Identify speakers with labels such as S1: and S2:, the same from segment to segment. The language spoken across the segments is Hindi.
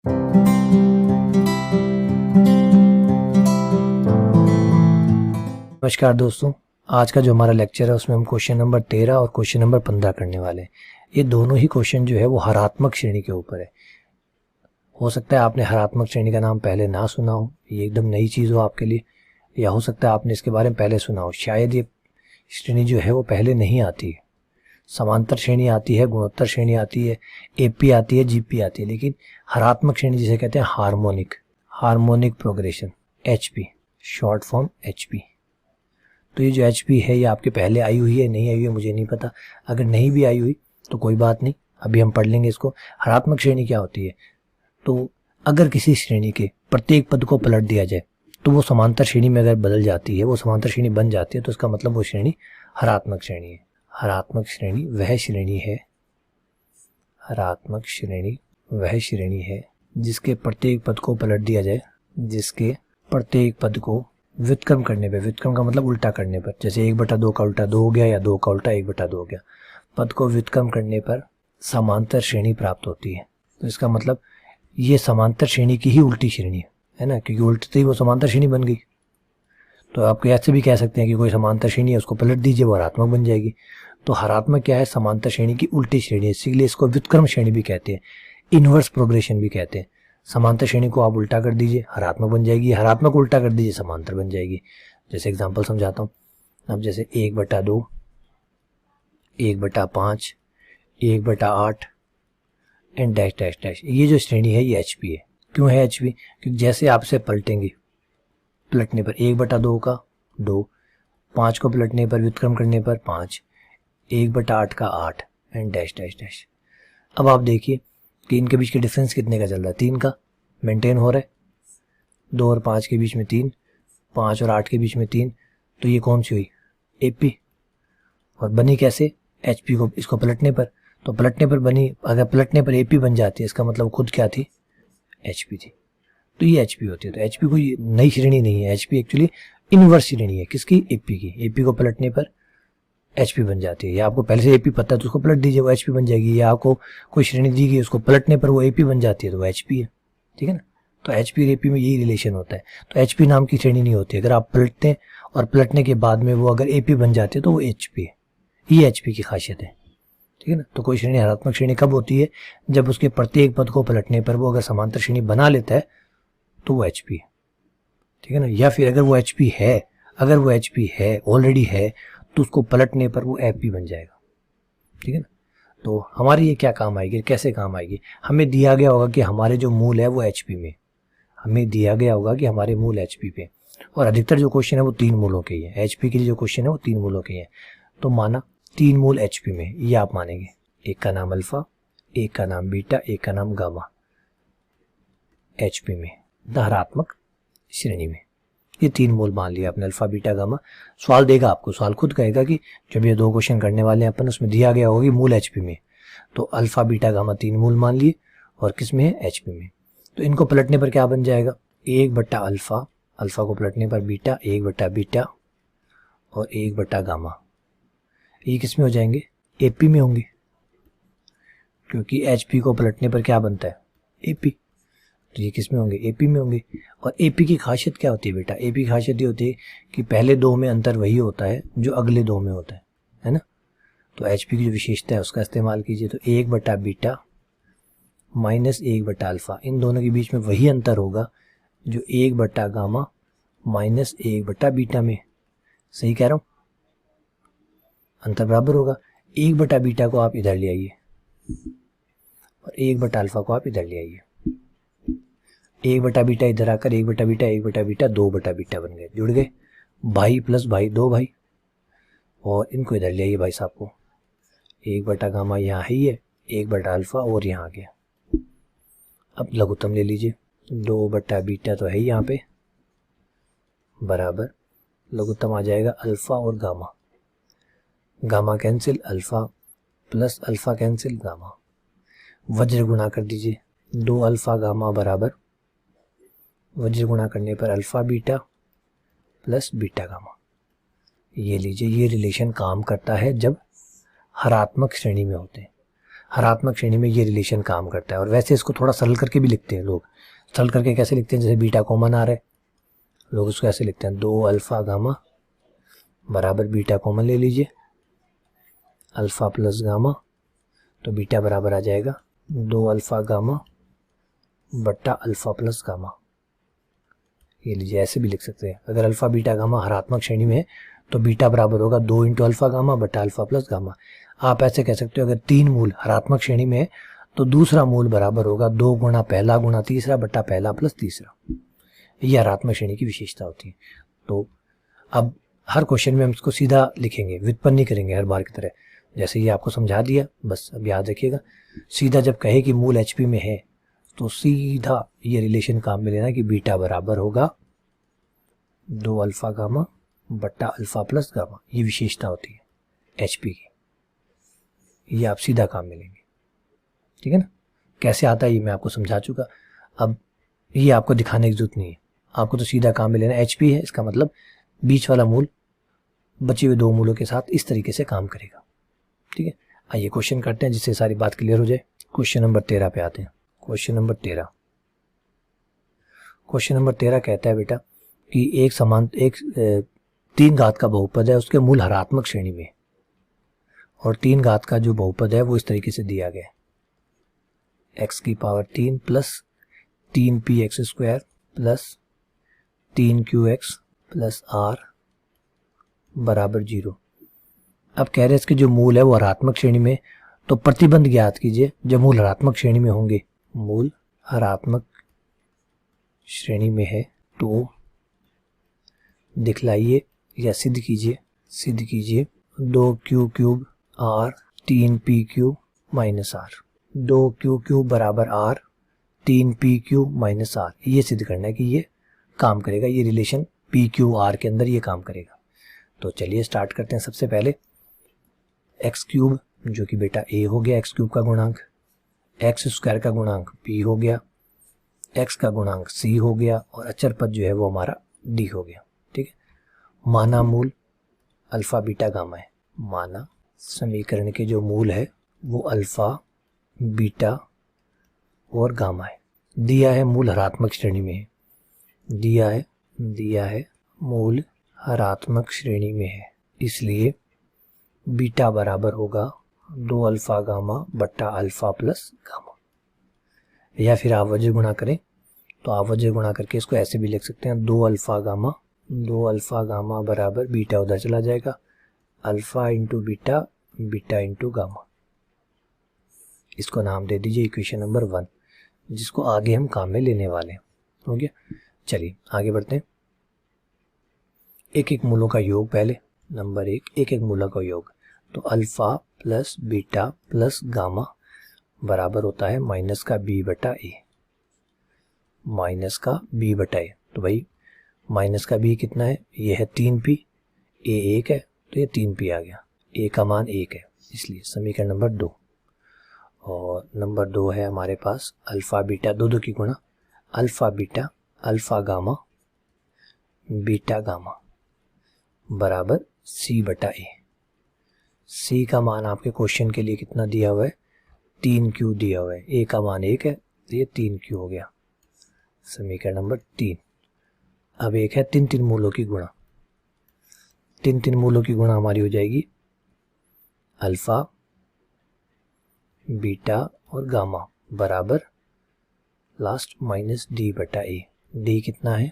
S1: नमस्कार दोस्तों, आज का जो हमारा लेक्चर है उसमें हम क्वेश्चन नंबर 13 और क्वेश्चन नंबर 15 करने वाले हैं। ये दोनों ही क्वेश्चन जो है वो हरात्मक श्रेणी के ऊपर है। हो सकता है आपने हरात्मक श्रेणी का नाम पहले ना सुना हो, ये एकदम नई चीज़ हो आपके लिए, या हो सकता है आपने इसके बारे में पहले सुना हो। शायद ये श्रेणी जो है वो पहले नहीं आती है। समांतर श्रेणी आती है, गुणोत्तर श्रेणी आती है, एपी आती है, जीपी आती है, लेकिन हरात्मक श्रेणी जिसे कहते हैं harmonic progression, HP, short form HP. तो ये जो एचपी है ये आपके पहले आई हुई है, नहीं आई हुई है मुझे नहीं पता। अगर नहीं भी आई हुई तो कोई बात नहीं, अभी हम पढ़ लेंगे इसको। हरात्मक श्रेणी क्या होती है? तो अगर किसी श्रेणी के प्रत्येक पद को पलट दिया जाए तो वो समांतर श्रेणी में अगर बदल जाती है, वो समांतर श्रेणी बन जाती है, तो इसका मतलब वो श्रेणी हरात्मक श्रेणी है। हरात्मक श्रेणी वह श्रेणी है, हरात्मक श्रेणी वह श्रेणी है जिसके प्रत्येक पद को पलट दिया जाए, जिसके प्रत्येक पद को व्युत्क्रम करने पे, व्युत्क्रम का मतलब उल्टा करने पर, जैसे 1/2 का उल्टा 2 हो गया या 2 का उल्टा 1/2 हो गया, पद को व्युत्क्रम करने पर समांतर श्रेणी प्राप्त होती है। तो इसका मतलब ये समांतर श्रेणी की ही उल्टी श्रेणी है ना, क्योंकि उल्टते ही वो समांतर श्रेणी बन गई। तो आप ऐसे भी कह सकते हैं कि कोई समांतर श्रेणी है उसको पलट दीजिए, वो हरात्मक बन जाएगी। तो हरात्मक क्या है? समांतर श्रेणी की उल्टी श्रेणी है, इसीलिए इसको व्युत्क्रम श्रेणी भी कहते हैं, इनवर्स प्रोग्रेशन भी कहते हैं। समांतर श्रेणी को आप उल्टा कर दीजिए, हरात्मक बन जाएगी, हरात्मक उल्टा कर दीजिए, समांतर बन जाएगी। जैसे एग्जांपल समझाता हूँ। अब जैसे 1/2, 1/5, 1/8 एंड डैश डैश डैश, ये जो श्रेणी है ये एचपी है। क्यों है एचपी? क्योंकि जैसे आपसे पलटेंगे, पलटने पर 1/2 का 2, 5 को पलटने पर, व्युत्क्रम करने पर 5, 1/8 का 8 एंड डैश डैश डैश। अब आप देखिए कि इनके बीच के डिफरेंस कितने का चल रहा है? 3 का मेंटेन हो रहा है। 2 और 5 के बीच में 3, 5 और 8 के बीच में 3, तो ये कौन सी हुई? एपी। और बनी कैसे? एचपी को इसको पलटने पर, तो पलटने पर बनी, अगर पलटने पर एपी बन जाती है, इसका मतलब खुद क्या थी? एचपी थी। तो ये एचपी होती है। तो एचपी कोई नई श्रेणी नहीं है, एचपी एक्चुअली इनवर्स श्रेणी है। किसकी? एपी की। एपी को पलटने पर एचपी बन जाती है। या आपको पहले से एपी पता है तो उसको पलट दीजिए, वो एचपी बन जाएगी। या आपको कोई श्रेणी दी गई, उसको पलटने पर वो एपी बन जाती है, तो वो एचपी है। ठीक है ना? तो एचपी और एपी में यही रिलेशन होता है। तो एचपी नाम की श्रेणी नहीं होती। अगर आप पलटते हैं और पलटने के बाद में वो अगर एपी बन जाती है तो वो एचपी है। ये एचपी की खासियत है। ठीक है ना? तो कोई श्रेणी हरात्मक श्रेणी कब होती है? जब उसके प्रत्येक पद को पलटने पर वो अगर समांतर श्रेणी बना लेता है तो वो एचपी है। ठीक है ना? या फिर अगर वो एचपी है, अगर वो एचपी है, ऑलरेडी है, तो उसको पलटने पर वो एपी बन जाएगा। ठीक है ना? तो हमारी ये क्या काम आएगी, कैसे काम आएगी? हमें दिया गया होगा कि हमारे जो मूल है वो एचपी में, हमें दिया गया होगा कि हमारे मूल एचपी पे, और अधिकतर जो क्वेश्चन है वो 3 मूलों के ही है। एचपी के लिए जो क्वेश्चन है वो 3 मूलों के ही है। तो माना 3 मूल एचपी में, ये आप मानेंगे। एक का नाम अल्फा, एक का नाम बीटा, एक का नाम गामा, एचपी में, हरात्मक श्रेणी में। ये 3 मूल मान लिया आपने, अल्फा बीटा गामा। सवाल देगा आपको, सवाल खुद कहेगा कि जब ये 2 क्वेश्चन करने वाले हैं अपन, उसमें दिया गया होगा कि मूल एचपी में, तो अल्फा बीटा गामा 3 मूल मान लिए, और किस में है? एचपी में। तो इनको पलटने पर क्या बन जाएगा? 1/अल्फा, अल्फा को पलटने पर बीटा, 1/बीटा और 1/गामा। ये किस में हो जाएंगे? एपी में होंगे, क्योंकि एचपी को पलटने पर क्या बनता है? एपी। तो ये किस में होंगे? एपी में होंगे। और एपी की खासियत क्या होती है बेटा? एपी की खासियत ये होती है कि पहले 2 में अंतर वही होता है जो अगले 2 में होता है ना? तो एचपी की जो विशेषता है उसका इस्तेमाल कीजिए। तो 1/बीटा माइनस 1/अल्फा, इन दोनों के बीच में वही अंतर होगा जो 1/गामा माइनस 1/बीटा में। सही कह रहा हूँ? अंतर बराबर होगा। 1/बीटा को आप इधर ले आइए और 1/अल्फा को आप इधर ले आइए। 1/बीटा इधर आकर 1/बीटा 1/बीटा 2/बीटा बन गए, जुड़ गए। भाई प्लस भाई 2 भाई, और इनको इधर ले आइए भाई साहब को। 1/गामा यहाँ ही है, 1/अल्फा और यहाँ आ गया। अब लघुत्तम ले लीजिए, 2/बीटा तो है ही यहाँ पे, बराबर लघुत्तम आ जाएगा अल्फा और gamma. Gamma cancel, alpha plus alpha cancel, gamma. वज्र गुणा कर दीजिए, 2 अल्फा गामा बराबर, वज्र गुणा करने पर alpha beta plus beta gamma. ये लीजिए, ये रिलेशन काम करता है जब हरात्मक श्रेणी में होते हैं। हरात्मक श्रेणी में ये रिलेशन काम करता है। और वैसे इसको थोड़ा सरल करके भी लिखते हैं लोग। सरल करके कैसे लिखते हैं, जैसे बीटा कॉमन आ रहा है, लोग उसको ऐसे लिखते हैं 2 अल्फा गामा बराबर बीटा कॉमन ले लीजिए, अल्फा प्लस गामा, तो बीटा बराबर आ जाएगा 2 अल्फा गामा बट्टा अल्फा प्लस गामा। ये लीजिए, ऐसे भी लिख सकते हैं। अगर अल्फा बीटा गामा हरात्मक श्रेणी में है तो बीटा बराबर होगा 2 इंटू अल्फा गामा बट्टा अल्फा प्लस गामा। आप ऐसे कह सकते हो, अगर 3 मूल हरात्मक श्रेणी में है तो दूसरा मूल बराबर होगा 2 गुणा पहला गुणा तीसरा बट्टा पहला प्लस तीसरा। ये हरात्मक श्रेणी की विशेषता होती है। तो अब हर क्वेश्चन में हम इसको सीधा लिखेंगे, व्युत्पन्न नहीं करेंगे हर बार की तरह। जैसे ये आपको समझा दिया, बस अब याद रखिएगा, सीधा जब कहे कि मूल HP में है तो सीधा ये रिलेशन काम में लेना कि बीटा बराबर होगा 2 अल्फा गामा बट्टा अल्फा प्लस गामा। ये विशेषता होती है HP की, ये आप सीधा काम में लेंगे, ठीक है ना। कैसे आता है ये मैं आपको समझा चुका। अब ये आपको दिखाने की जरूरत नहीं है, आपको तो सीधा काम में लेना। HP है, इसका मतलब बीच वाला मूल बचे हुए 2 मूलों के साथ इस तरीके से काम करेगा, ठीक है। आइए क्वेश्चन करते हैं जिससे सारी बात क्लियर हो जाए। क्वेश्चन नंबर 13 पे आते हैं। क्वेश्चन नंबर 13 कहता है बेटा कि एक 3 घात का बहुपद है, उसके मूल हरात्मक श्रेणी में, और 3 घात का जो बहुपद है वो इस तरीके से दिया गया है, x की power 3 plus 3px square plus 3qx plus r बराबर 0। अब कह रहे हैं इसके जो मूल है वो हरात्मक श्रेणी में, तो प्रतिबंध ज्ञात कीजिए जब मूल हरात्मक श्रेणी में होंगे। मूल हरात्मक श्रेणी में है तो दिखलाइए या सिद्ध कीजिए 2q cube r 3pq minus r, 2q cube बराबर r 3pq माइनस r। ये सिद्ध करना है कि ये काम करेगा, ये रिलेशन pqr के अंदर ये काम करेगा। तो चलिए स्टार्ट करते हैं। सबसे पहले x क्यूब जो कि बेटा a हो गया, x क्यूब का गुणांक, x स्क्वायर का गुणांक p हो गया, x का गुणांक c हो गया, और अचर पद जो है वो हमारा d हो गया, ठीक है। माना मूल अल्फा बीटा गामा है, माना समीकरण के जो मूल है वो अल्फा बीटा और गामा है। दिया है मूल हरात्मक श्रेणी में है, दिया है मूल हरात्मक श्रेणी में है, इसलिए बीटा बराबर होगा 2 अल्फा गामा बट्टा अल्फा प्लस गामा। या फिर आवज्य गुणा करें तो आवज्य गुणा करके इसको ऐसे भी लिख सकते हैं 2 अल्फा गामा बराबर बीटा उधर चला जाएगा, alpha into beta, beta into gamma. इसको नाम दे दीजिए इक्वेशन नंबर 1, जिसको आगे हम काम में लेने वाले हैं। हो गया, चलिए आगे बढ़ते हैं। एक एक मूलों का योग पहले। नंबर 1, एक एक मूलों का योग, तो alpha plus beta plus gamma बराबर होता है माइनस का b बटा a, माइनस का b बटा a। तो भाई माइनस का b कितना है, ये है 3p, a 1 है तो ये 3p आ गया, a का मान 1 है, इसलिए समीकरण नंबर 2। और नंबर 2 है हमारे पास अल्फा बीटा, दो की गुणा, alpha beta alpha gamma beta gamma बराबर c बटा a। c का मान आपके क्वेश्चन के लिए कितना दिया हुआ है, 3q दिया हुआ है, a का मान 1 है तो ये 3q हो गया, समीकरण नंबर 3। अब एक है 3 मूलों की गुणा, 3 मूलों की गुणा हमारी हो जाएगी अल्फा बीटा और गामा बराबर लास्ट माइनस d बटा a। d कितना है,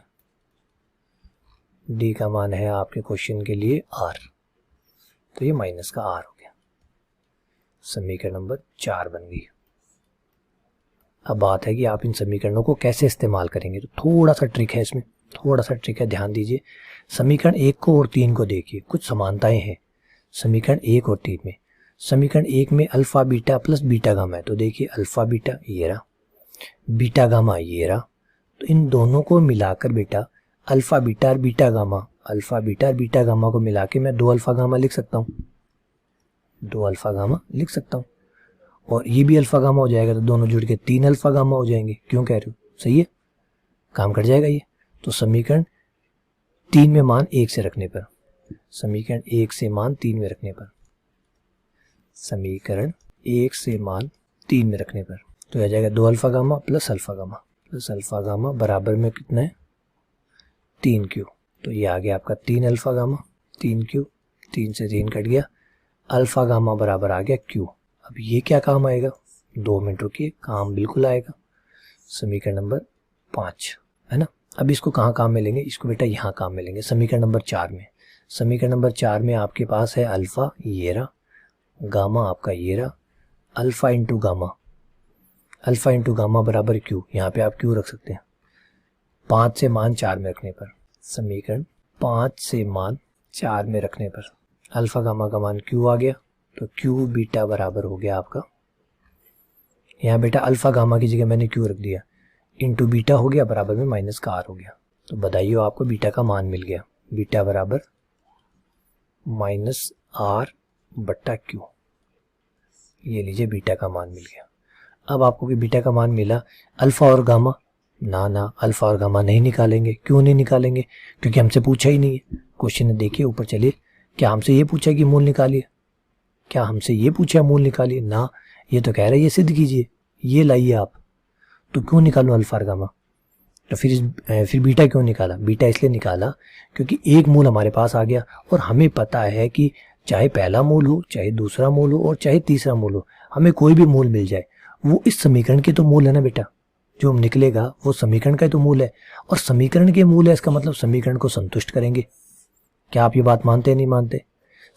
S1: d का मान है आपके क्वेश्चन के लिए r, तो ये माइनस का r हो गया, समीकरण नंबर 4 बन गई। अब बात है कि आप इन समीकरणों को कैसे इस्तेमाल करेंगे, तो थोड़ा सा ट्रिक है इसमें, थोड़ा सा ट्रिक है, ध्यान दीजिए। समीकरण 1 को और 3 को देखिए, कुछ समानताएं हैं समीकरण 1 और 3 में। समीकरण 1 में alpha beta plus beta gamma है, तो देखिए अल्फा बीटा ये रहा, बीटा गामा ये रहा, तो इन दोनों को मिलाकर बेटा अल्फा बीटा और बीटा गामा, अल्फा बीटा और बीटा गामा को मिला के मैं 2 अल्फा गामा लिख सकता हूँ, 2 अल्फा गामा लिख सकता हूँ, और ये भी अल्फा गामा हो जाएगा, तो दोनों जुड़ के 3 अल्फा गामा हो जाएंगे। क्यों कह रहे हो, सही है, काम कर जाएगा ये। तो समीकरण 3 में मान 1 से रखने पर, समीकरण 1 से मान 3 में रखने पर, समीकरण 1 से मान 3 में रखने पर, तो आ जाएगा 2 alpha gamma plus alpha gamma plus alpha gamma बराबर में कितना है 3Q। तो ये आ गया आपका 3 अल्फा गामा 3Q, 3 से 3 कट गया, अल्फा गामा बराबर आ गया Q। अब ये क्या काम आएगा, 2 मिनट रुकिए, काम बिल्कुल आएगा। समीकरण नंबर 5 है ना। अब इसको कहाँ काम में लेंगे, इसको बेटा यहाँ काम में लेंगे, समीकरण नंबर 4 में। समीकरण नंबर 4 में आपके पास है अल्फा ये रहा, गामा आपका ये रहा, अल्फा इंटू गामा बराबर Q। यहाँ पे आप Q रख सकते हैं 5 से मान 4 में रखने पर। समीकरण 5 से मान 4 में रखने पर अल्फा गामा का मान Q आ गया, तो Q बीटा बराबर हो गया आपका, यहाँ बेटा अल्फा गामा की जगह मैंने Q रख दिया, इंटू बीटा हो गया बराबर में माइनस का R हो गया। तो बधाई हो, आपको बीटा का मान मिल गया, बीटा बराबर माइनस R बट्टा Q। ये लीजिए बीटा का मान मिल गया। अब आपको कि बीटा का मान मिला, अल्फा और गामा ना अल्फा और गामा नहीं निकालेंगे। क्यों नहीं निकालेंगे, क्योंकि हमसे पूछा ही नहीं है। क्वेश्चन देखिए ऊपर चलिए, क्या हमसे ये पूछा कि मूल निकालिए, क्या हमसे ये पूछा मूल निकालिए ना, ये तो कह रहा है ये सिद्ध कीजिए, ये लाइए आप। तो क्यों निकालो अल्फा और गामा, तो फिर बीटा क्यों निकाला, बीटा इसलिए निकाला क्योंकि एक मूल हमारे पास आ गया, और हमें पता है कि चाहे पहला मूल हो, चाहे दूसरा मूल हो, और चाहे तीसरा मूल हो, हमें कोई भी मूल मिल जाए वो इस समीकरण के तो मूल है ना बेटा, जो हम निकलेगा वो समीकरण का तो मूल है, और समीकरण के मूल है इसका मतलब समीकरण को संतुष्ट करेंगे। क्या आप ये बात मानते हैं नहीं मानते,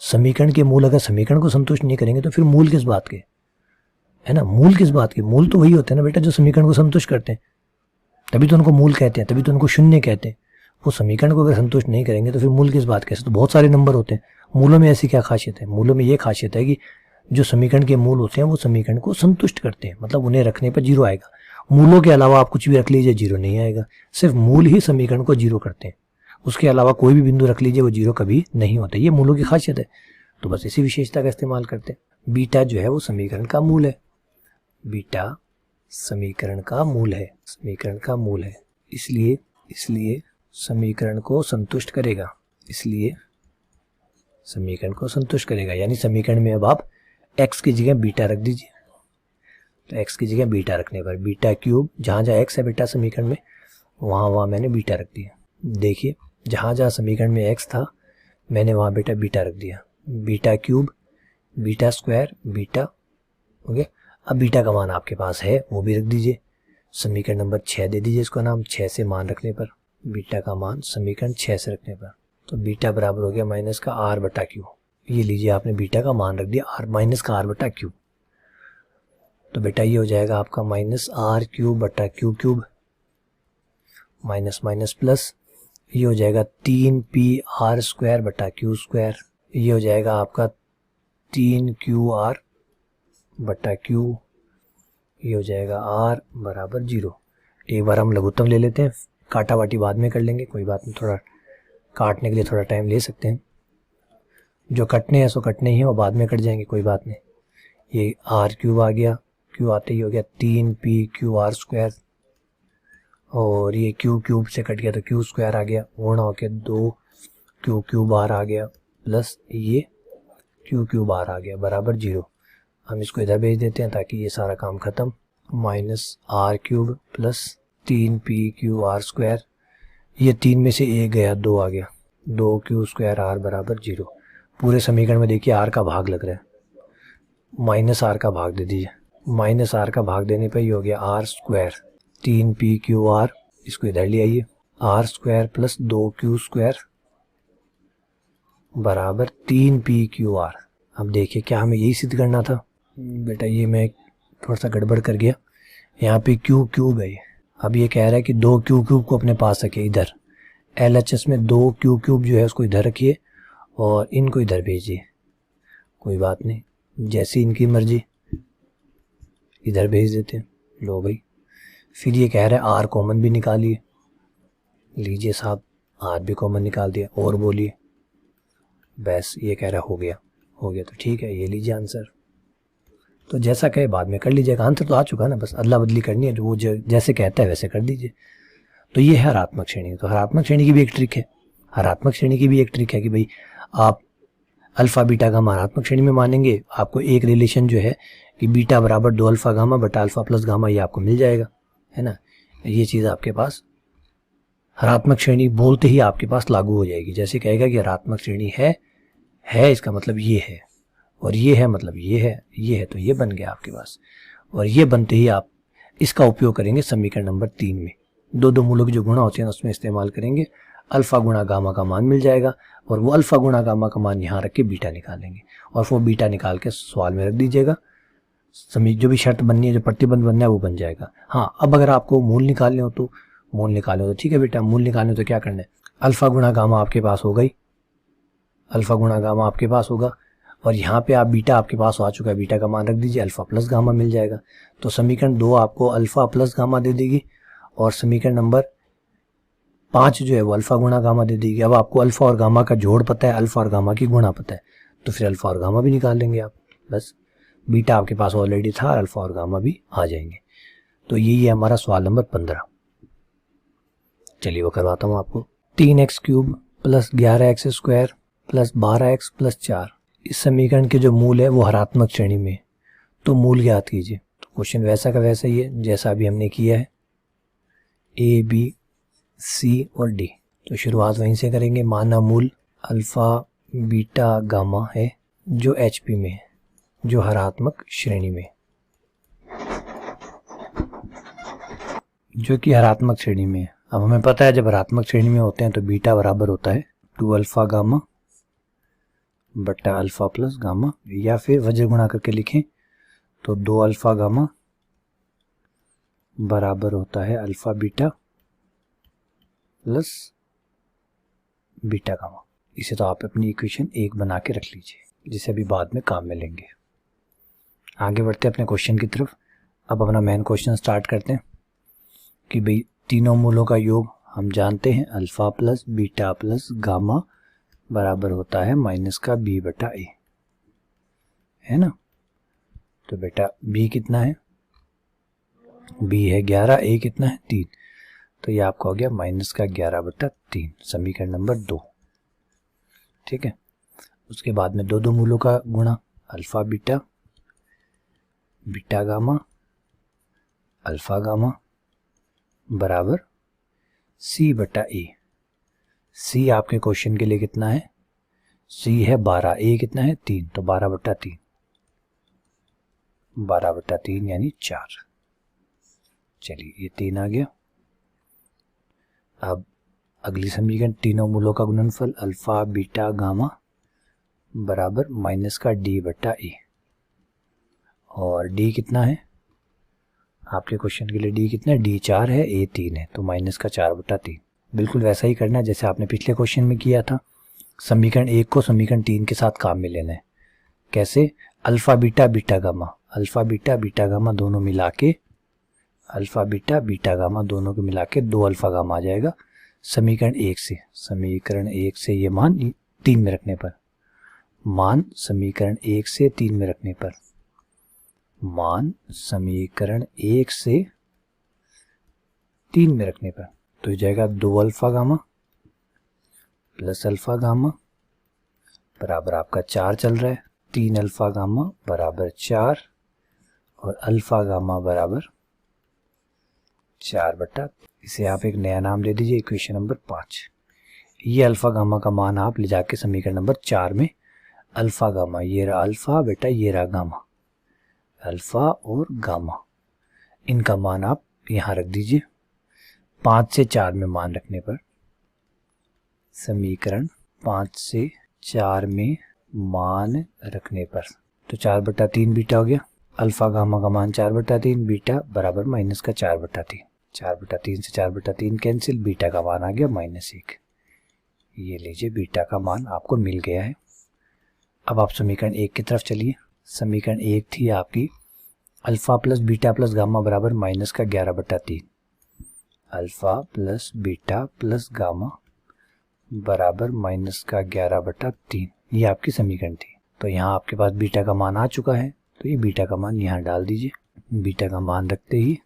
S1: समीकरण के मूल अगर समीकरण को संतुष्ट नहीं करेंगे तो फिर मूल किस बात के, है ना, मूल किस बात के, मूल तो वही होते हैं ना बेटा जो समीकरण को संतुष्ट करते हैं, तभी तो उनको मूल कहते हैं, तभी तो उनको शून्य कहते हैं। वो समीकरण को अगर संतुष्ट नहीं करेंगे तो फिर मूल किस बात के, तो बहुत सारे नंबर होते हैं। मूलों में ऐसी क्या खासियत है, मूलों में ये खासियत है कि जो समीकरण के मूल होते हैं वो समीकरण को संतुष्ट करते हैं, मतलब उन्हें रखने पर जीरो आएगा। मूलों के अलावा आप कुछ भी रख लीजिए जीरो नहीं आएगा, सिर्फ मूल ही समीकरण को जीरो करते हैं, उसके अलावा कोई भी बिंदु रख लीजिए वो जीरो कभी नहीं होता। ये मूलों की खासियत है, तो बस इसी विशेषता का इस्तेमाल करते हैं। बीटा जो है वो समीकरण का मूल है, बीटा समीकरण का मूल है, समीकरण का मूल है, इसलिए समीकरण को संतुष्ट करेगा, इसलिए समीकरण को संतुष्ट करेगा। यानी समीकरण में अब आप x की जगह बीटा रख दीजिए, तो x की जगह बीटा रखने पर बीटा क्यूब, जहाँ जहाँ x है बेटा समीकरण में वहाँ मैंने बीटा रख दिया। देखिए जहाँ जहाँ समीकरण में x था मैंने वहाँ बेटा बीटा रख दिया, beta cube, beta square, beta, okay. अब बीटा का मान आपके पास है वो भी रख दीजिए, समीकरण नंबर 6 दे दीजिए इसको नाम, 6 से मान रखने पर, बीटा का मान समीकरण 6 से रखने पर, तो बीटा बराबर हो गया माइनस का R बटा क्यू। ये लीजिए आपने बीटा का मान रख दिया R माइनस का R बटा क्यू, तो बेटा ये हो जाएगा आपका माइनस R क्यूब बटा Q cube, minus minus plus, ये हो जाएगा 3PR स्क्वायर बटा क्यू स्क्वायर, ये हो जाएगा आपका 3QR बटा क्यू, ये हो जाएगा R बराबर 0। एक बार हम लघुत्तम ले लेते हैं, काटा वाटी बाद में कर लेंगे, कोई बात नहीं, थोड़ा काटने के लिए थोड़ा टाइम ले सकते हैं, जो कटने हैं सो कटने ही हैं, वो बाद में कट जाएंगे, कोई बात नहीं। ये R क्यूब आ गया, क्यू आते ही हो गया 3PQR स्क्वायर, और ये क्यू क्यूब से कट गया तो क्यू स्क्वायर आ गया, गुणा होकर 2Q क्यूब R आ गया, प्लस ये Q क्यूब R आ गया बराबर 0। हम इसको इधर भेज देते हैं ताकि ये सारा काम खत्म, minus R cube plus 3PQR square, ये 3 में से 1 गया 2 आ गया, 2Q स्क्वायर R बराबर 0। पूरे समीकरण में देखिए R का भाग लग रहा है, माइनस R का भाग दे दीजिए, माइनस R का भाग देने पर ये हो गया R स्क्वायर 3PQR, इसको इधर ले आइए, R square plus 2Q square बराबर 3PQR। अब देखिए क्या हमें यही सिद्ध करना था बेटा, ये मैं थोड़ा सा गड़बड़ कर गया, यहाँ पे Q क्यूब है, अब ये कह रहा है कि 2Q क्यूब को अपने पास रखिए इधर, LHS में 2Q क्यूब जो है उसको इधर रखिए और इनको इधर भेजिए, कोई बात नहीं, जैसी इनकी मर्जी, इधर भेज देते हैं। लो भाई, फिर ये कह रहा है R कॉमन भी निकालिए, लीजिए साहब R भी कॉमन निकाल दिया, और बोलिए, बस ये कह रहा हो गया तो ठीक है, ये लीजिए आंसर। तो जैसा कहे बाद में कर लीजिएगा, आंसर तो आ चुका ना, बस अदला बदली करनी है, जो वो जैसे कहता है वैसे कर दीजिए। तो ये है हरात्मक श्रेणी। तो हरात्मक श्रेणी की भी एक ट्रिक है, हरात्मक श्रेणी की भी एक ट्रिक है कि भाई आप अल्फा बीटा का हरात्मक श्रेणी में मानेंगे, आपको एक रिलेशन जो है कि बीटा बराबर 2 अल्फा गामा बटा अल्फा प्लस गामा, ये आपको मिल जाएगा, है ना। ये चीज़ आपके पास हरात्मक श्रेणी बोलते ही आपके पास लागू हो जाएगी। जैसे कहेगा कि हरात्मक श्रेणी है इसका मतलब ये है, और ये है मतलब ये है, तो ये बन गया आपके पास। और ये बनते ही आप इसका उपयोग करेंगे समीकरण नंबर 3 में। दो मूलों की जो गुणा होते हैं उसमें इस्तेमाल करेंगे, अल्फा गुणा गामा का मान मिल जाएगा, और वो अल्फा गुणा गामा का मान यहाँ रख के बीटा निकालेंगे, और वो बीटा निकाल के सवाल में रख दीजिएगा। जो भी शर्त बननी है, जो प्रतिबंध बनना है वो बन जाएगा। हाँ, अब अगर आपको मूल निकालने हो तो ठीक है बेटा, मूल निकालने हो तो क्या करना है, अल्फा गुणा गामा आपके पास हो गई, अल्फा गुणा गामा आपके पास होगा, और यहाँ पे आप बीटा आपके पास आ चुका है, बीटा का मान रख दीजिए, अल्फा प्लस गामा मिल जाएगा। तो समीकरण 2 आपको अल्फा प्लस गामा दे देगी, और समीकरण नंबर 5 जो है वो अल्फा गुणा गामा दे देगी। अब आपको अल्फा और गामा का जोड़ पता है, अल्फा और गामा की गुणा पता है, तो फिर अल्फा और गामा भी निकाल लेंगे आप। बस बीटा आपके पास ऑलरेडी था, अल्फा और गामा भी आ जाएंगे। तो यही है हमारा सवाल नंबर 15। चलिए वो करवाता हूँ आपको। 3x cube plus 11x square plus 12x plus 4, इस समीकरण के जो मूल है वो हरात्मक श्रेणी में, तो मूल ज्ञात कीजिए। तो क्वेश्चन वैसा का वैसा ही है जैसा अभी हमने किया है, ए बी सी और डी। तो शुरुआत वहीं से करेंगे। माना मूल अल्फा बीटा गामा है जो HP में है, जो हरात्मक श्रेणी में, जो कि हरात्मक श्रेणी में है। अब हमें पता है जब हरात्मक श्रेणी में होते हैं तो बीटा बराबर होता है 2 अल्फा गामा बटा अल्फा प्लस गामा, या फिर वज्र गुणा करके लिखें तो 2 अल्फा गामा बराबर होता है alpha beta plus beta gamma. इसे तो आप अपनी इक्वेशन 1 बना के रख लीजिए, जिसे अभी बाद में काम में लेंगे। आगे बढ़ते हैं अपने क्वेश्चन की तरफ। अब अपना मेन क्वेश्चन स्टार्ट करते हैं कि भाई तीनों मूलों का योग हम जानते हैं, alpha plus beta plus gamma बराबर होता है माइनस का b बटा a, है ना। तो बेटा b कितना है, b है 11, a कितना है 3, तो ये आपका हो गया माइनस का 11 बटा 3, समीकरण नंबर 2। ठीक है, उसके बाद में दो मूलों का गुणा, alpha beta beta gamma alpha gamma बराबर c बटा a। c आपके क्वेश्चन के लिए कितना है, c है 12, a कितना है 3, तो 12 बटा 3, 12 बटा 3 यानी 4। चलिए ये 3 आ गया। अब अगली समीकरण, तीनों मूलों का गुणनफल अल्फा बीटा गामा बराबर माइनस का d बटा a, और d कितना है आपके क्वेश्चन के लिए, d कितना है, d 4 है, a 3 है, तो माइनस का 4 बटा 3। बिल्कुल वैसा ही करना है जैसे आपने पिछले क्वेश्चन में किया था। समीकरण 1 को समीकरण 3 के साथ काम में लेना है। कैसे, alpha beta beta gamma, alpha beta beta gamma दोनों मिला के, अल्फा बीटा बीटा गामा दोनों को मिला के 2 अल्फा गामा आ जाएगा समीकरण 1 से। समीकरण 1 से ये मान 3 में रखने पर, मान समीकरण 1 से 3 में रखने पर, मान समीकरण 1 से 3 में रखने पर, तो हो जाएगा 2 alpha gamma plus alpha gamma बराबर आपका 4 चल रहा है, 3 अल्फा गामा बराबर 4, और अल्फा गामा बराबर 4 बटा, इसे आप एक नया नाम दे दीजिए, इक्वेशन नंबर 5। ये अल्फा गामा का मान आप ले जाके समीकरण नंबर 4 में, अल्फा गामा, ये रहा अल्फा बेटा, ये रहा गामा, अल्फा और गामा, इनका मान आप यहाँ रख दीजिए। 5 से 4 में मान रखने पर, समीकरण 5 से 4 में मान रखने पर, तो 4 बटा 3 बीटा हो गया, अल्फा गामा का मान 4 बटा 3, बीटा बराबर माइनस का 4 बटा 3, 4 बटा 3 से 4 बटा 3 कैंसिल, बीटा का मान आ गया -1। ये लीजिए बीटा का मान आपको मिल गया है। अब आप समीकरण 1 की तरफ चलिए। समीकरण 1 थी आपकी alpha plus beta plus gamma बराबर माइनस का 11 बटा 3, alpha plus beta plus gamma बराबर माइनस का 11 बटा 3, ये आपकी समीकरण थी। तो यहाँ आपके पास बीटा का मान आ चुका है, तो ये बीटा का मान यहाँ डाल दीजिए। बीटा का मान रखते ही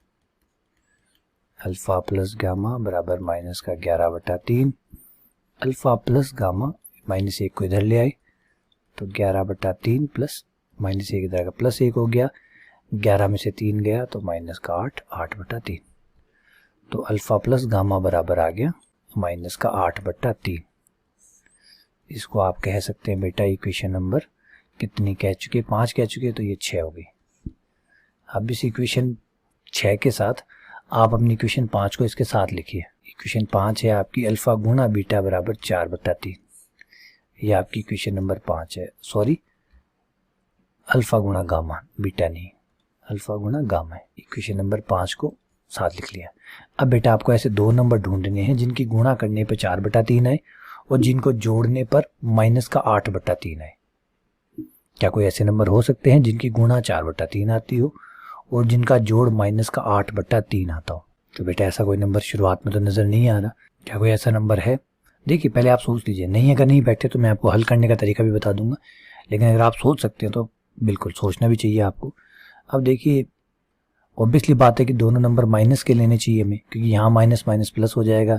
S1: अल्फा प्लस गामा बराबर माइनस का 11 बटा 3, अल्फा प्लस गामा -1 को इधर ले आए, तो 11 बटा 3 प्लस -1 इधर का +1 हो गया, 11 में से 3 गया तो माइनस का 8, 8/3। तो अल्फ़ा प्लस गामा बराबर आ गया माइनस का 8/3। इसको आप कह सकते हैं बेटा इक्वेशन नंबर कितनी कह चुके, 5 कह चुके, तो ये 6 हो गई। अब इस इक्वेशन 6 के साथ आप अपनी इक्वेशन 5 को इसके साथ लिखिए। इक्वेशन 5 है आपकी अल्फ़ा गुणा बीटा बराबर 4/3। ये आपकी इक्वेशन नंबर 5 है, सॉरी अल्फ़ा गुणा गामा, बीटा नहीं, अल्फ़ा गुणा गामा है। इक्वेशन नंबर 5 को साथ लिख लिया। अब बेटा आपको ऐसे दो नंबर ढूंढने हैं जिनकी गुणा करने पर 4/3 है और जिनको जोड़ने पर माइनस का 8/3 है। क्या कोई ऐसे नंबर हो सकते हैं जिनकी गुणा 4/3 आती हो और जिनका जोड़ माइनस का 8/3 आता हो? तो बेटा ऐसा कोई नंबर शुरुआत में तो नज़र नहीं आ रहा। क्या कोई ऐसा नंबर है? देखिए पहले आप सोच लीजिए, नहीं अगर नहीं बैठे तो मैं आपको हल करने का तरीका भी बता दूंगा, लेकिन अगर आप सोच सकते हैं तो बिल्कुल सोचना भी चाहिए आपको। अब देखिए ऑब्वियसली बात है कि दोनों नंबर माइनस के लेने चाहिए हमें, क्योंकि यहाँ माइनस माइनस प्लस हो जाएगा,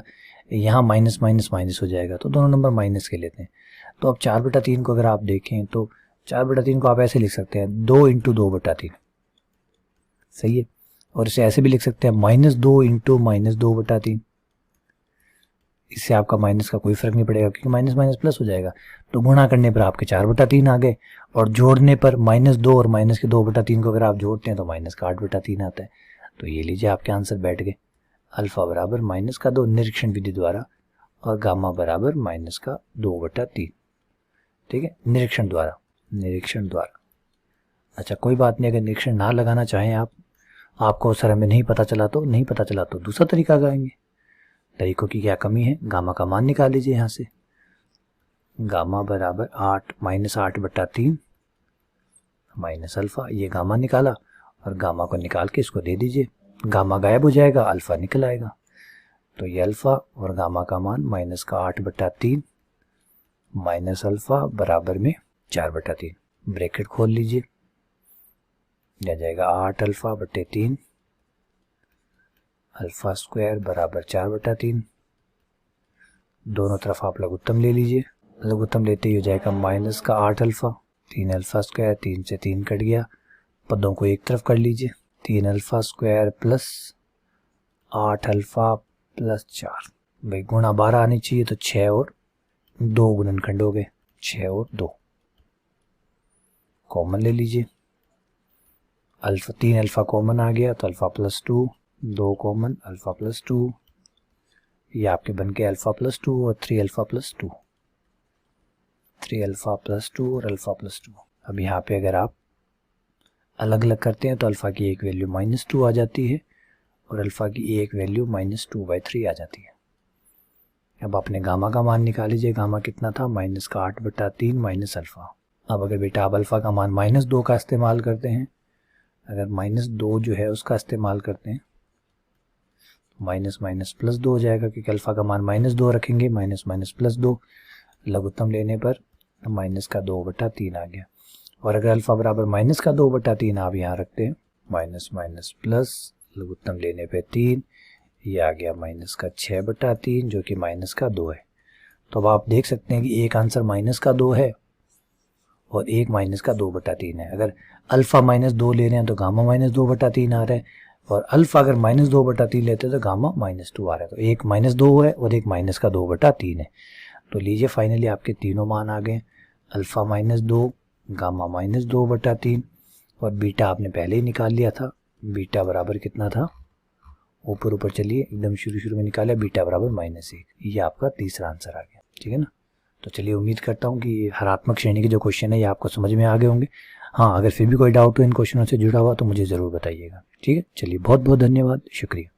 S1: यहाँ माइनस माइनस माइनस हो जाएगा, तो दोनों नंबर माइनस के लेते हैं। तो अब 4/3 को अगर आप देखें तो 4/3 को आप ऐसे लिख सकते हैं 2 × 2/3, सही है। और इसे ऐसे भी लिख सकते हैं -2 × -2/3। इससे आपका माइनस का कोई फर्क नहीं पड़ेगा क्योंकि माइनस माइनस प्लस हो जाएगा। तो गुणा करने पर आपके 4/3 आ गए और जोड़ने पर -2 और माइनस के 2/3 को अगर आप जोड़ते हैं तो माइनस का 8/3 आता है। तो ये लीजिए आपके आंसर बैठ गए, अल्फ़ा बराबर माइनस का 2 निरीक्षण विधि द्वारा और गामा बराबर माइनस का 2/3। ठीक है, निरीक्षण द्वारा, निरीक्षण द्वारा। अच्छा कोई बात नहीं, अगर निरीक्षण ना लगाना चाहें आपको सर हमें नहीं पता चला तो नहीं पता चला तो दूसरा तरीका लगाएंगे। तरीकों की क्या कमी है, गामा का मान निकाल लीजिए यहाँ से। गामा बराबर 8 -8/3 माइनस अल्फ़ा, ये गामा निकाला और गामा को निकाल के इसको दे दीजिए, गामा गायब हो जाएगा, अल्फ़ा निकल आएगा। तो ये अल्फ़ा और गामा का मान माइनस का 8/3 माइनस अल्फ़ा बराबर में 4/3। ब्रैकेट खोल लीजिए, आ जाएगा 8 अल्फ़ा/3 अल्फ़ा स्क्वायर बराबर 4/3। दोनों तरफ आप लघुत्तम ले लीजिए, लघुत्तम लेते ही हो जाएगा माइनस का 8 अल्फ़ा, 3 अल्फ़ा स्क्वायर, 3 से 3 कट गया, पदों को एक तरफ कर लीजिए, 3 alpha square plus 8 alpha plus 4। भाई गुणा 12 आनी चाहिए तो 6 और 2 गुणनखंड हो गए, 6 और 2 कॉमन ले लीजिए। अल्फ़ा 3 अल्फ़ा कॉमन आ गया तो alpha plus 2, 2 common, alpha plus 2, ये आपके बन के अल्फ़ा प्लस 2 और 3 अल्फ़ा प्लस 2, 3 अल्फ़ा प्लस 2 और अल्फ़ा प्लस 2। अब यहाँ पे अगर आप अलग अलग करते हैं तो अल्फ़ा की एक वैल्यू -2 आ जाती है और अल्फ़ा की एक वैल्यू -2/3 आ जाती है। अब आपने गामा का मान निकाल लीजिए, गामा कितना था, माइनस का 8/3 माइनस अल्फ़ा। अब अगर बेटा आप अल्फ़ा का मान -2 का इस्तेमाल करते हैं, अगर -2 जो है उसका इस्तेमाल करते हैं माइनस माइनस प्लस 2 हो जाएगा, क्योंकि अल्फ़ा का मान -2 रखेंगे, माइनस माइनस प्लस 2, लघुत्तम लेने पर माइनस का 2/3 आ गया। और अगर अल्फ़ा बराबर माइनस का 2/3 आप यहाँ रखते हैं, माइनस माइनस प्लस, लघुत्तम लेने पे 3, ये आ गया माइनस का 6/3 जो कि माइनस का 2 है। तो अब आप देख सकते हैं कि एक आंसर माइनस का 2 है और एक माइनस का 2/3 है। अगर अल्फ़ा -2 ले रहे हैं तो गामा -2/3 आ रहा है, और अल्फ़ा अगर -2/3 लेते हैं तो गामा -2 आ रहा है। तो एक -2 है और एक माइनस का 2/3 है। तो लीजिए फाइनली आपके तीनों मान आ गए, अल्फ़ा -2, गामा -2/3 और बीटा आपने पहले ही निकाल लिया था। बीटा बराबर कितना था, ऊपर ऊपर चलिए एकदम शुरू में निकाला, बीटा बराबर -1। ये आपका तीसरा आंसर आ गया, ठीक है ना। तो चलिए उम्मीद करता हूँ कि हरात्मक श्रेणी के जो क्वेश्चन है ये आपको समझ में आ गए होंगे। हाँ, अगर फिर भी कोई डाउट हो इन क्वेश्चनों से जुड़ा हुआ तो मुझे ज़रूर बताइएगा, ठीक है। चलिए बहुत बहुत धन्यवाद, शुक्रिया।